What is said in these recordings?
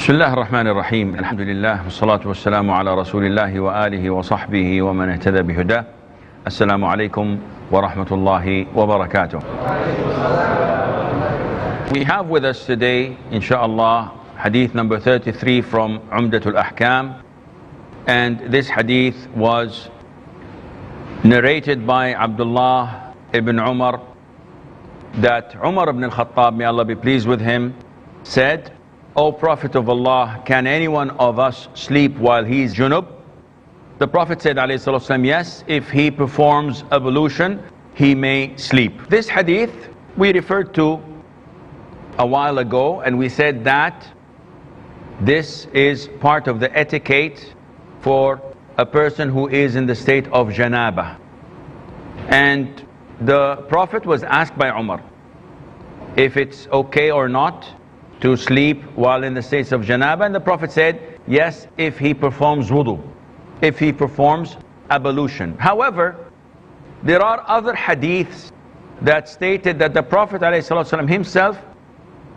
بسم الله الرحمن الرحيم الحمد لله والصلاة والسلام على رسول الله وآله وصحبه ومن اهتدى بهداه. السلام عليكم ورحمة الله وبركاته. We have with us today, inshallah, hadith number 33 from Umdatul Ahkaam, and this hadith was narrated by Abdullah ibn Umar, that Umar ibn al-Khattab, may Allah be pleased with him, said, "O Prophet of Allah, can any one of us sleep while he is junub?" The Prophet said, alayhi salatu wasalam, yes, if he performs ablution, he may sleep. This hadith we referred to a while ago, and we said that this is part of the etiquette for a person who is in the state of janaba. And the Prophet was asked by Umar if it's okay or not to sleep while in the states of janaba, and the Prophet said, yes, if he performs wudu, if he performs ablution. However, there are other hadiths that stated that the Prophet ﷺ himself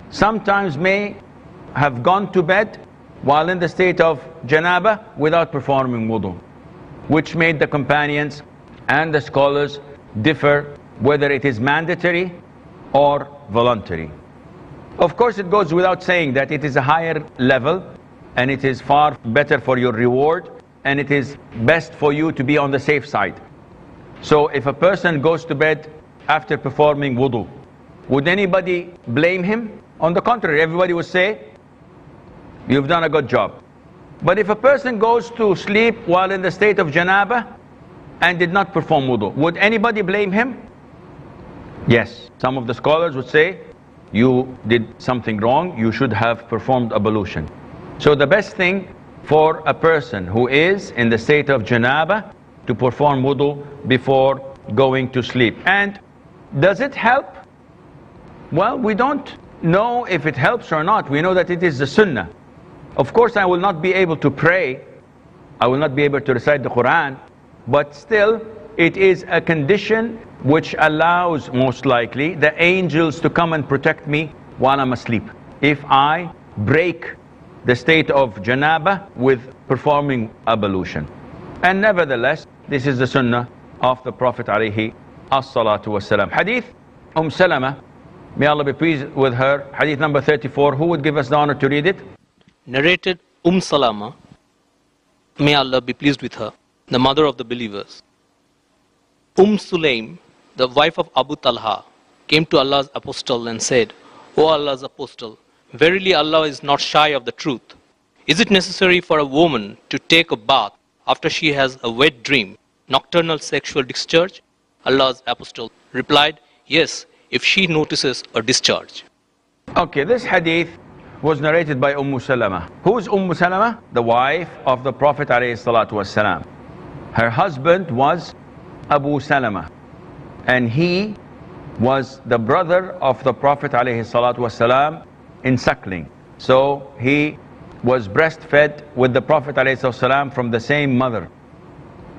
sometimes may have gone to bed while in the state of janaba without performing wudu, which made the companions and the scholars differ whether it is mandatory or voluntary. Of course, it goes without saying that it is a higher level, and it is far better for your reward, and it is best for you to be on the safe side. So if a person goes to bed after performing wudu, would anybody blame him? On the contrary, everybody would say, you've done a good job. But if a person goes to sleep while in the state of janaba and did not perform wudu, would anybody blame him? Yes. Some of the scholars would say, you did something wrong, you should have performed ablution. So the best thing for a person who is in the state of janaba to perform wudu before going to sleep. And does it help? Well, we don't know if it helps or not. We know that it is the sunnah. Of course, I will not be able to pray, I will not be able to recite the Quran, but still it is a condition which allows, most likely, the angels to come and protect me while I'm asleep, if I break the state of janaba with performing ablution. And nevertheless, this is the sunnah of the Prophet alayhi as-salatu was-salam. Hadith Salama, may Allah be pleased with her, hadith number 34. Who would give us the honor to read it? Narrated Salama, may Allah be pleased with her, the mother of the believers. Sulaim, the wife of Abu Talha, came to Allah's apostle and said, O Allah's apostle, verily Allah is not shy of the truth. Is it necessary for a woman to take a bath after she has a wet dream, nocturnal sexual discharge? Allah's apostle replied, yes, if she notices a discharge. Okay, this hadith was narrated by Salama. Who is Salama? The wife of the Prophet ﷺ. Her husband was Abu Salama, and he was the brother of the Prophet ﷺ in suckling. So he was breastfed with the Prophet ﷺ from the same mother.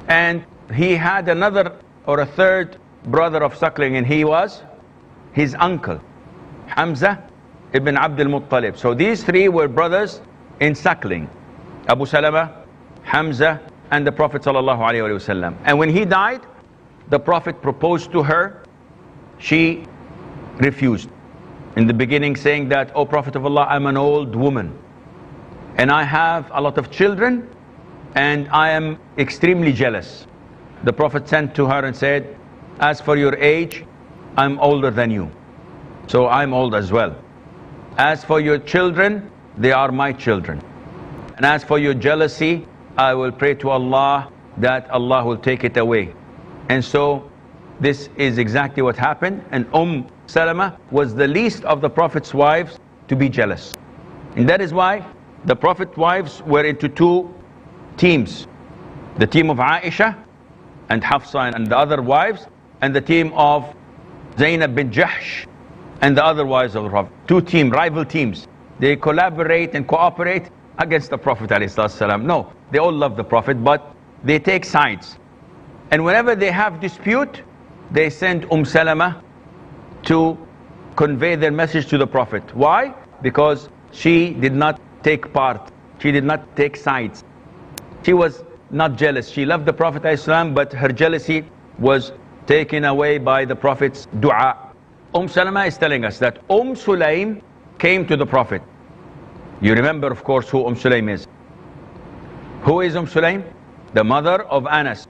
And he had another or a third brother of suckling, and he was his uncle, Hamza ibn Abdul Muttalib. So these three were brothers in suckling: Abu Salama, Hamza, and the Prophet ﷺ. And when he died, the Prophet proposed to her. She refused. In the beginning, saying that, O Prophet of Allah, I'm an old woman, and I have a lot of children, and I am extremely jealous. The Prophet sent to her and said, as for your age, I'm older than you, so I'm old as well. As for your children, they are my children. And as for your jealousy, I will pray to Allah that Allah will take it away. And so this is exactly what happened, and Salama was the least of the Prophet's wives to be jealous. And that is why the Prophet's wives were into two teams: the team of Aisha and Hafsa and the other wives, and the team of Zainab bin Jahsh and the other wives of the Prophet. Two rival teams. They collaborate and cooperate against the Prophet ﷺ. No, they all love the Prophet, but they take sides. And whenever they have dispute, they send Salama to convey their message to the Prophet. Why? Because she did not take part. She did not take sides. She was not jealous. She loved the Prophet ﷺ, but her jealousy was taken away by the Prophet's dua. Salama is telling us that Sulaim came to the Prophet. You remember, of course, who Sulaim is. Who is Sulaim? The mother of Anas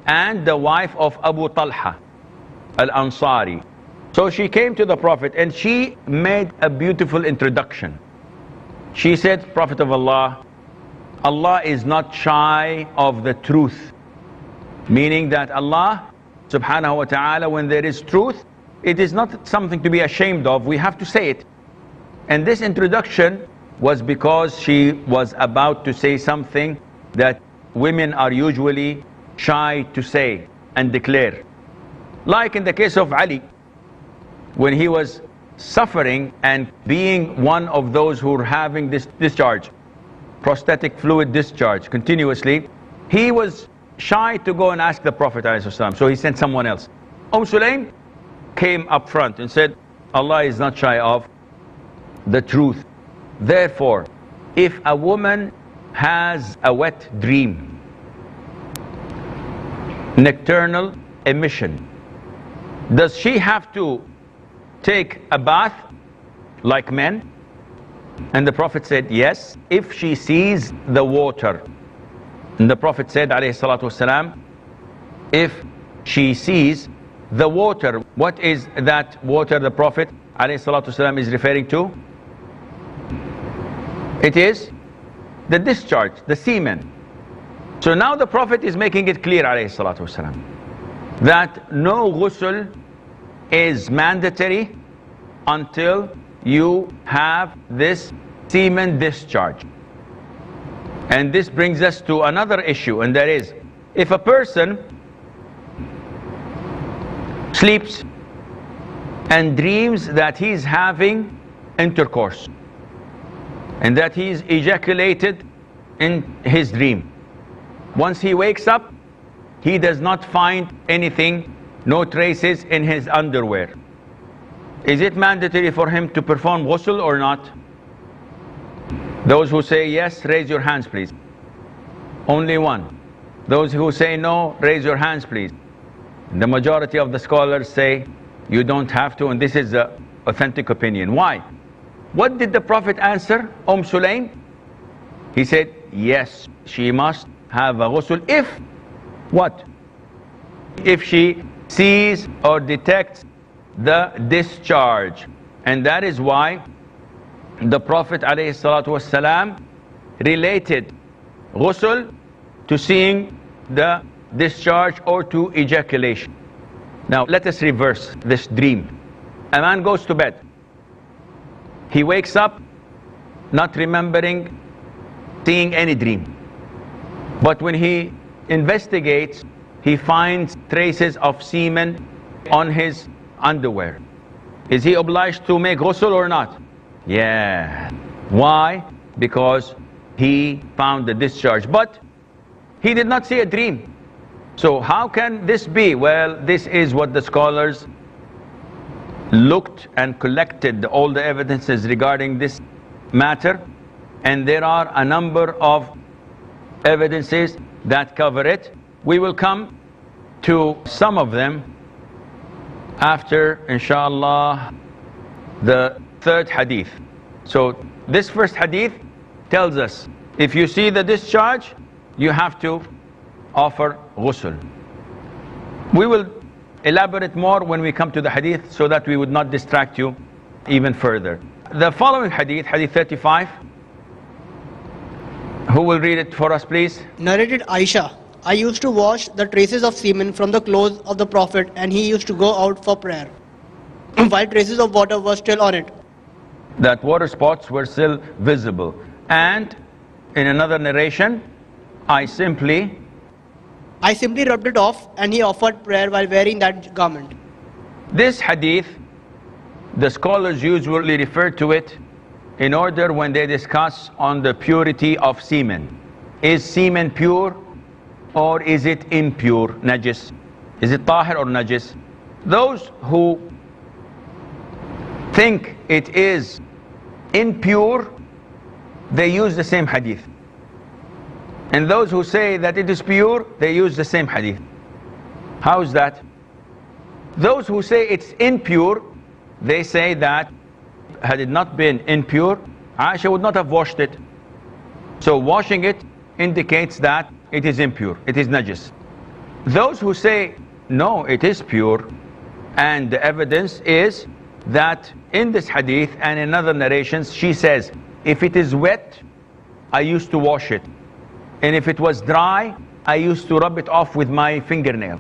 and the wife of Abu Talha al-Ansari. So she came to the Prophet and she made a beautiful introduction. She said, Prophet of Allah, Allah is not shy of the truth. Meaning that Allah subhanahu wa ta'ala, when there is truth, it is not something to be ashamed of. We have to say it. And this introduction was because she was about to say something that women are usually shy to say and declare. Like in the case of Ali, when he was suffering and being one of those who were having this discharge, prosthetic fluid discharge continuously, he was shy to go and ask the Prophet ﷺ, so he sent someone else. Sulaim came up front and said, Allah is not shy of the truth. Therefore, if a woman has a wet dream, nocturnal emission, does she have to take a bath like men? And the Prophet said, yes, if she sees the water. And the Prophet said, alayhi salatu wasalam, if she sees the water. What is that water the Prophet alayhi salatu wasalam is referring to? It is the discharge, the semen. So now the Prophet is making it clear alayhi salatu wasalam that no ghusl is mandatory until you have this semen discharge. And this brings us to another issue, and that is, if a person sleeps and dreams that he's having intercourse and that he's ejaculated in his dream, once he wakes up, he does not find anything, no traces in his underwear. Is it mandatory for him to perform ghusl or not? Those who say yes, raise your hands please. Only one. Those who say no, raise your hands please. The majority of the scholars say you don't have to, and this is the authentic opinion. Why? What did the Prophet answer Sulaim? He said, yes, she must have a ghusl if what? If she sees or detects the discharge. And that is why the Prophet ﷺ related ghusl to seeing the discharge or to ejaculation. Now let us reverse this dream. A man goes to bed. He wakes up not remembering seeing any dream. But when he investigates, he finds traces of semen on his underwear. Is he obliged to make ghusl or not? Yeah. Why? Because he found the discharge. But he did not see a dream. So how can this be? Well, this is what the scholars looked and collected all the evidences regarding this matter. And there are a number of evidences that cover it. We will come to some of them after, inshallah, the third hadith. So this first hadith tells us, if you see the discharge, you have to offer ghusl. We will elaborate more when we come to the hadith so that we would not distract you even further. The following hadith, hadith 35, who will read it for us please? Narrated Aisha, I used to wash the traces of semen from the clothes of the Prophet and he used to go out for prayer while traces of water were still on it. That water spots were still visible. And in another narration, I simply rubbed it off and he offered prayer while wearing that garment. This hadith, the scholars usually refer to it in order when they discuss on the purity of semen. Is semen pure or is it impure, najis? Is it tahir or najis? Those who think it is impure, they use the same hadith. And those who say that it is pure, they use the same hadith. How is that? Those who say it's impure, they say that had it not been impure, Aisha would not have washed it. So washing it indicates that it is impure, it is najis. Those who say no, it is pure, and the evidence is that in this hadith and in other narrations she says, if it is wet, I used to wash it, and if it was dry, I used to rub it off with my fingernail.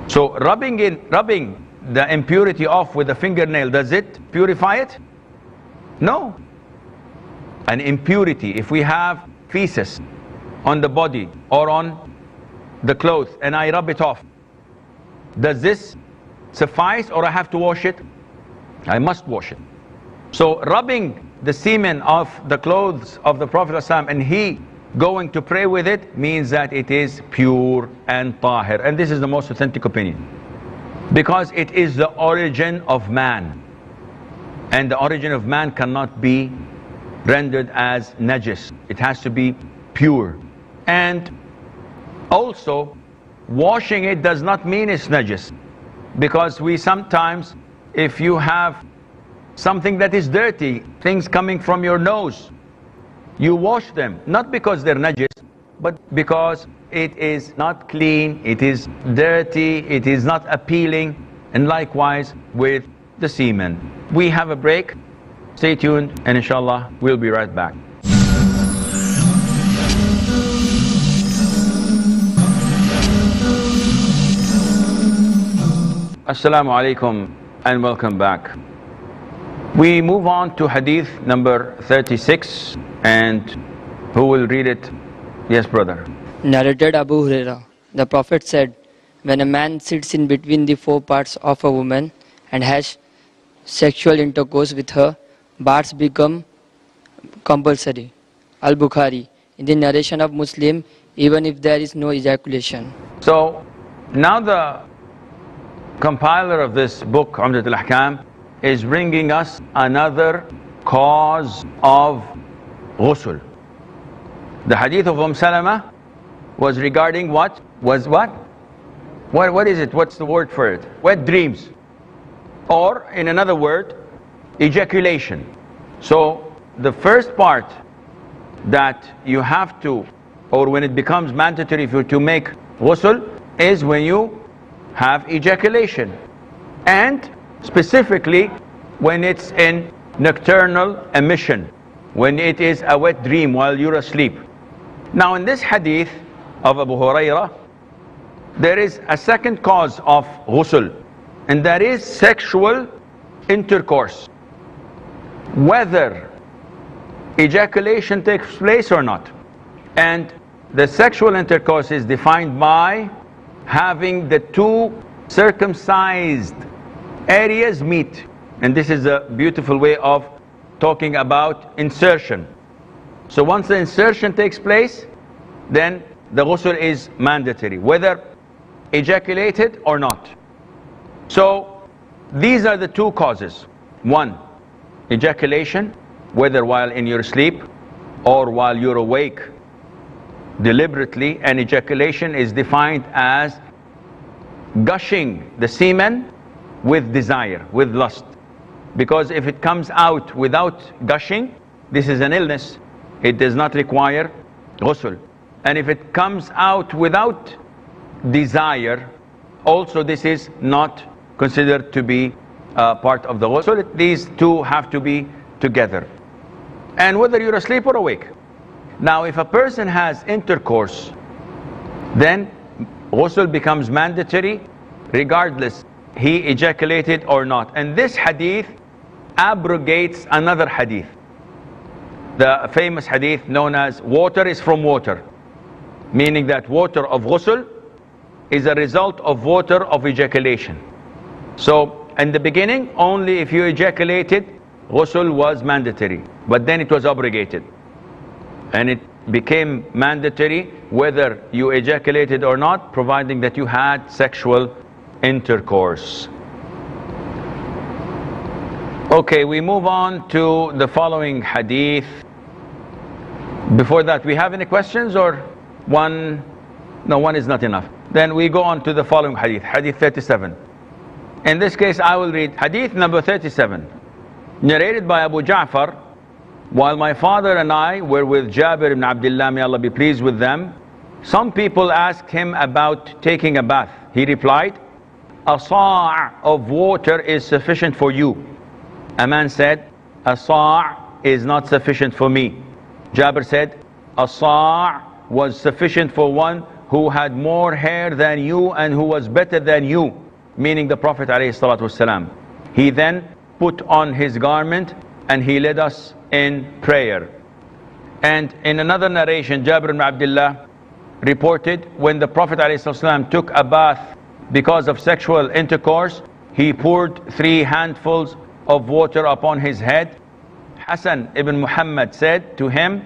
So rubbing the impurity off with the fingernail, does it purify it? No. An impurity, if we have feces on the body or on the clothes and I rub it off, does this suffice, or I have to wash it? I must wash it. So rubbing the semen of the clothes of the Prophet ﷺ and he going to pray with it means that it is pure and tahir. And this is the most authentic opinion, because it is the origin of man, and the origin of man cannot be rendered as najis. It has to be pure. And also, washing it does not mean it's najis, because we sometimes, if you have something that is dirty, things coming from your nose, you wash them, not because they're najis, but because it is not clean, it is dirty, it is not appealing, and likewise with the semen. We have a break. Stay tuned, and inshallah we'll be right back. Assalamu alaikum and welcome back. We move on to hadith number 36, and who will read it? Yes, brother. Narrated Abu Huraira. The Prophet said, when a man sits in between the four parts of a woman and has sexual intercourse with her, baths become compulsory. Al-Bukhari. In the narration of Muslim, even if there is no ejaculation. So now the compiler of this book, Umdatul Ahkaam, is bringing us another cause of ghusl. The hadith of Salama was regarding what? Was what? What is it? What's the word for it? Wet dreams. Or in another word, ejaculation. So the first part that you have to, or when it becomes mandatory for you to make ghusl, is when you have ejaculation, and specifically when it's in nocturnal emission, when it is a wet dream while you're asleep. Now in this hadith of Abu Huraira, there is a second cause of ghusl, and that is sexual intercourse, whether ejaculation takes place or not. And the sexual intercourse is defined by having the two circumcised areas meet. And this is a beautiful way of talking about insertion. So once the insertion takes place, then the ghusl is mandatory, whether ejaculated or not. So these are the two causes. One, ejaculation, whether while in your sleep or while you're awake deliberately. And ejaculation is defined as gushing the semen with desire, with lust. Because if it comes out without gushing, this is an illness. It does not require ghusl. And if it comes out without desire, also this is not considered to be part of the ghusl. These two have to be together. And whether you're asleep or awake. Now if a person has intercourse, then ghusl becomes mandatory regardless he ejaculated or not. And this hadith abrogates another hadith, the famous hadith known as water is from water, meaning that water of ghusl is a result of water of ejaculation. So in the beginning, only if you ejaculated, ghusl was mandatory, but then it was abrogated, and it became mandatory whether you ejaculated or not, providing that you had sexual intercourse. Okay, we move on to the following hadith, Before that, we have any questions or one? No, one is not enough. Then we go on to the following hadith, hadith 37. In this case, I will read hadith number 37, narrated by Abu Ja'far. While my father and I were with Jabir ibn Abdullah, may Allah be pleased with them, some people asked him about taking a bath. He replied, a sa' of water is sufficient for you. A man said, a sa' is not sufficient for me. Jabir said, a sa' was sufficient for one who had more hair than you and who was better than you, meaning the Prophet ﷺ. He then put on his garment and he led us in prayer. And in another narration, Jabir ibn Abdullah reported, when the Prophet ﷺ took a bath because of sexual intercourse, he poured 3 handfuls of water upon his head. Hassan ibn Muhammad said to him,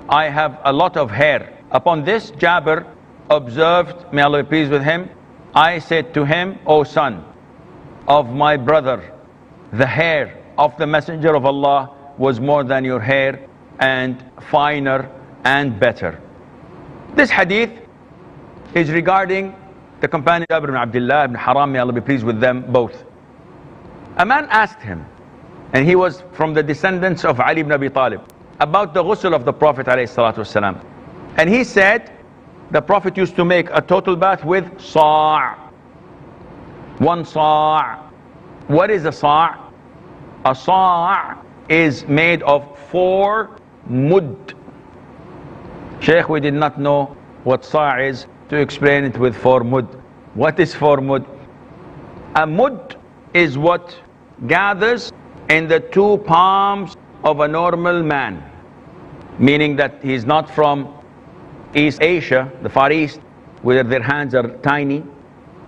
I have a lot of hair. Upon this, Jabir observed, may Allah be pleased with him, I said to him, O son of my brother, the hair of the Messenger of Allah was more than your hair, and finer and better. This hadith is regarding the companion Jabir ibn Abdullah ibn Haram, may Allah be pleased with them both. A man asked him, and he was from the descendants of Ali ibn Abi Talib, about the ghusl of the Prophet ﷺ. And he said, the Prophet used to make a total bath with sa'. 1 sa'. What is a sa'? A sa' is made of 4 mud. Shaykh, we did not know what sa' is to explain it with 4 mud. What is 4 mud? A mud is what gathers in the 2 palms of a normal man, meaning that he's not from East Asia, the Far East, where their hands are tiny,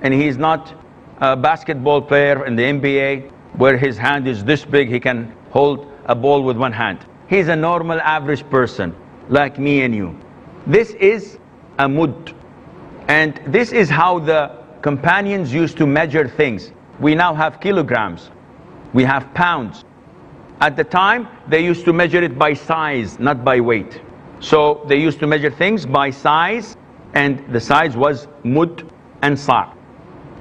and he's not a basketball player in the NBA where his hand is this big, he can hold a ball with 1 hand. He's a normal average person like me and you. This is a mud, and this is how the companions used to measure things. We now have kilograms, we have pounds. At the time, they used to measure it by size, not by weight. So they used to measure things by size, and the size was mud and sa'.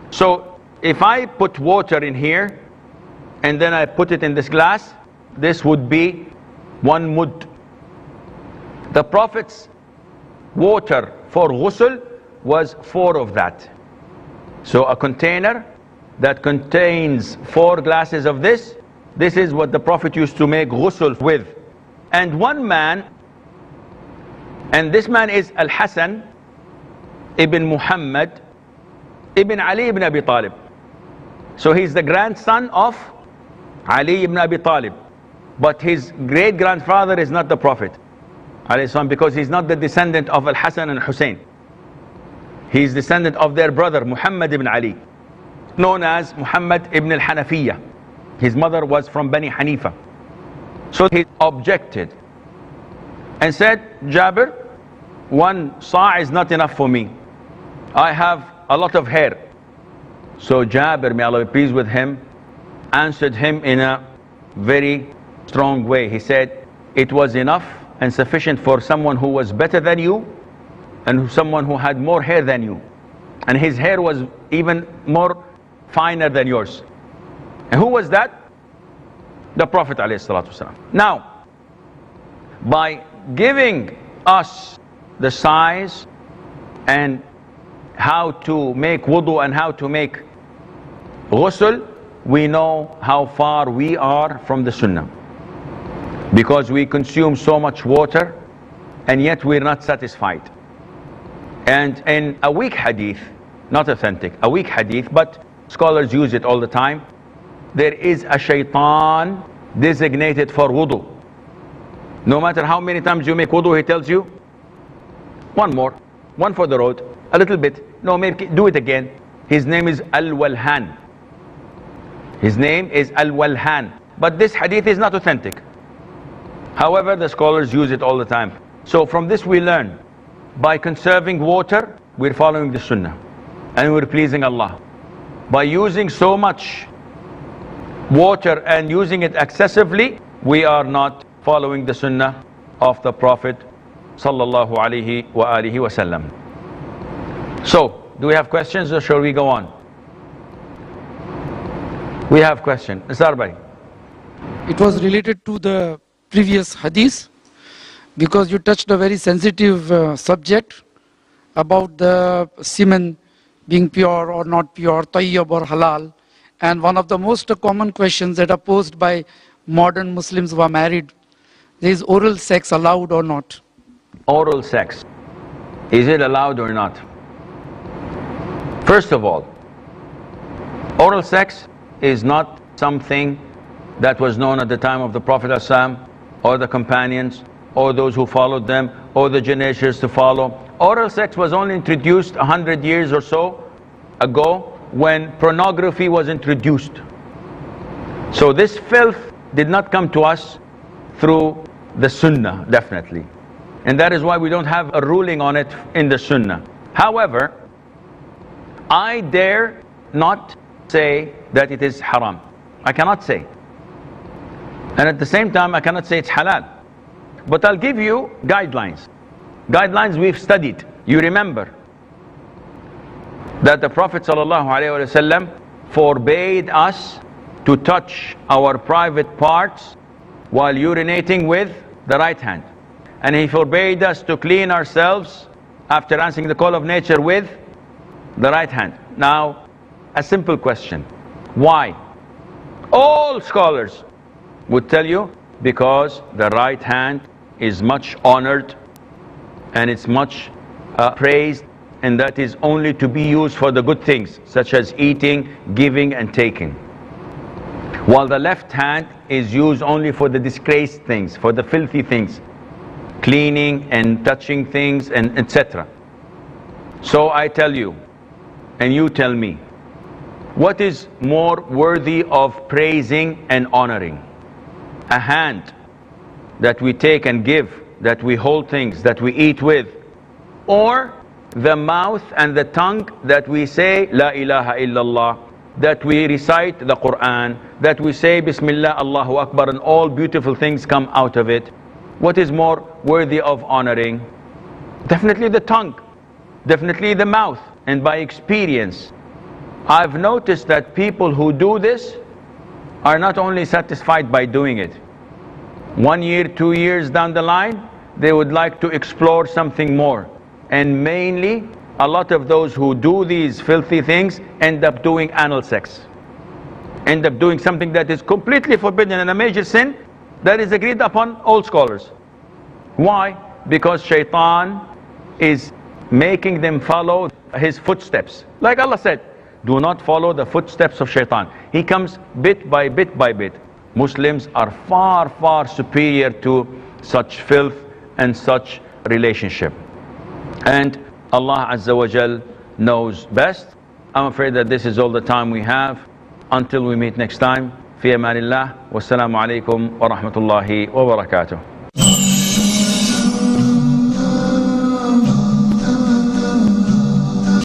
So if I put water in here and then I put it in this glass, this would be 1 mud. The Prophet's water for ghusl was 4 of that. So a container that contains 4 glasses of this is what the Prophet used to make ghusl with. And one man, and this man is Al-Hasan ibn Muhammad ibn Ali ibn Abi Talib. So he's the grandson of Ali ibn Abi Talib, but his great grandfather is not the Prophet, because he's not the descendant of Al-Hasan and Hussein. He's descendant of their brother Muhammad ibn Ali, known as Muhammad ibn al-Hanafiyyah. His mother was from Bani Hanifa. So he objected and said, Jabir, 1 sa' is not enough for me. I have a lot of hair. So Jabir, may Allah be pleased with him, answered him in a very strong way. He said, it was enough and sufficient for someone who was better than you and someone who had more hair than you. And his hair was even more finer than yours. And who was that? The Prophet ﷺ. Now, by giving us the size and how to make wudu and how to make ghusl, we know how far we are from the sunnah, because we consume so much water and yet we're not satisfied. And in a weak hadith, not authentic, a weak hadith, but scholars use it all the time, there is a shaitan designated for wudu. No matter how many times you make wudu, he tells you, 1 more, 1 for the road, a little bit, no, maybe do it again. His name is Al-Walhan. His name is Al-Walhan. But this hadith is not authentic. However, the scholars use it all the time. So from this we learn, by conserving water, we're following the sunnah and we're pleasing Allah. By using so much water and using it excessively, we are not following the sunnah of the Prophet sallallahu alayhi wa alihi wa sallam. So, do we have questions or shall we go on? We have question. Mr. Arbai. It was related to the previous hadith because you touched a very sensitive subject about the semen being pure or not pure, tayyib or halal. And one of the most common questions that are posed by modern Muslims who are married is oral sex allowed or not? Oral sex, is it allowed or not? First of all, oral sex is not something that was known at the time of the Prophet ﷺ or the companions or those who followed them or the generations to follow. Oral sex was only introduced 100 years or so ago when pornography was introduced. So this filth did not come to us through the Sunnah, definitely. And that is why we don't have a ruling on it in the Sunnah. However, I dare not say that it is haram. I cannot say. And at the same time, I cannot say it's halal. But I'll give you guidelines. Guidelines we've studied. You remember that the Prophet ﷺ forbade us to touch our private parts while urinating with the right hand. And he forbade us to clean ourselves after answering the call of nature with the right hand. Now, a simple question. Why? All scholars would tell you because the right hand is much honored and it's much praised, and that is only to be used for the good things such as eating, giving and taking. While the left hand is used only for the disgraced things, for the filthy things, cleaning and touching things and etc. So I tell you, and you tell me, what is more worthy of praising and honoring? A hand that we take and give, that we hold things, that we eat with, or the mouth and the tongue that we say La ilaha illallah, that we recite the Quran, that we say Bismillah, Allahu Akbar, and all beautiful things come out of it? What is more worthy of honoring? Definitely the tongue, definitely the mouth. And by experience, I've noticed that people who do this are not only satisfied by doing it. 1 year, 2 years down the line, they would like to explore something more. And mainly, a lot of those who do these filthy things end up doing anal sex. End up doing something that is completely forbidden and a major sin that is agreed upon all scholars. Why? Because shaitan is making them follow his footsteps. Like Allah said, do not follow the footsteps of shaitan. He comes bit by bit by bit. Muslims are far, far superior to such filth and such relationship. And Allah Azza wa Jal knows best. I'm afraid that this is all the time we have. Until we meet next time, fi amanillah, wassalamu alaikum wa rahmatullahi wa barakatuh.